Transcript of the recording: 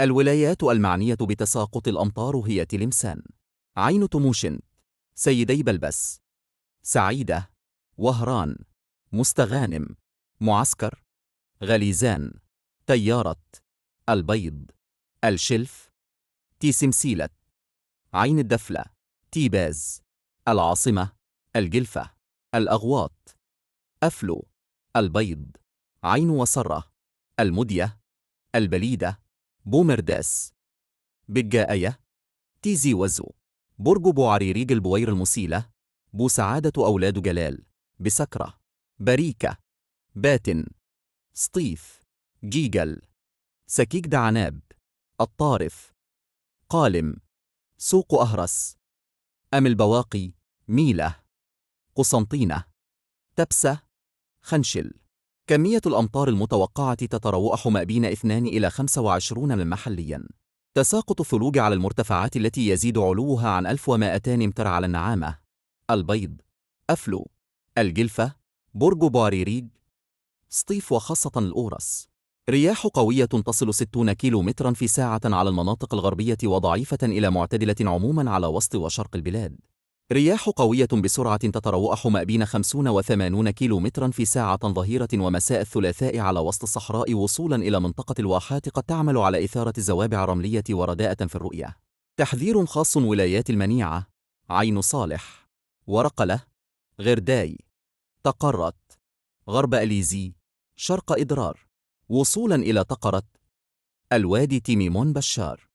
الولايات المعنية بتساقط الأمطار هي تلمسان، عين تموشن، سيدي بلبس، سعيدة، وهران، مستغانم، معسكر، غليزان، تيارة، البيض، الشلف، تيسمسيلة، عين الدفلة، تيباز، العاصمة، الجلفة، الأغواط، أفلو، البيض، عين وسرة، المدية، البليدة، بومرداس، بجاءية، تيزي وزو، برج بوعريريج البوير المسيلة، بوسعادة أولاد جلال، بسكرة، بريكة، باتن، سطيف، جيجل، سكيك دعناب، الطارف، قالم، سوق أهرس، أم البواقي، ميلة، قسنطينة، تبسة، خنشل. كمية الأمطار المتوقعة تتراوح ما بين 2 إلى 25 ملم محلياً. تساقط الثلوج على المرتفعات التي يزيد علوها عن 1200 متر على النعامة، البيض، أفلو، الجلفة، برج بواريريج، سطيف وخاصة الأورس. رياح قوية تصل 60 كيلو مترا في ساعة على المناطق الغربية وضعيفة إلى معتدلة عموما على وسط وشرق البلاد. رياح قوية بسرعة تتراوح ما بين 50 و 80 كيلو مترا في ساعة ظهيرة ومساء الثلاثاء على وسط الصحراء وصولا إلى منطقة الواحات قد تعمل على إثارة زوابع رملية ورداءة في الرؤية. تحذير خاص ولايات المنيعة، عين صالح، ورقلة، غرداي، تقرت، غرب أليزي، شرق إدرار، وصولا إلى تقرت، الوادي تيميمون بشار.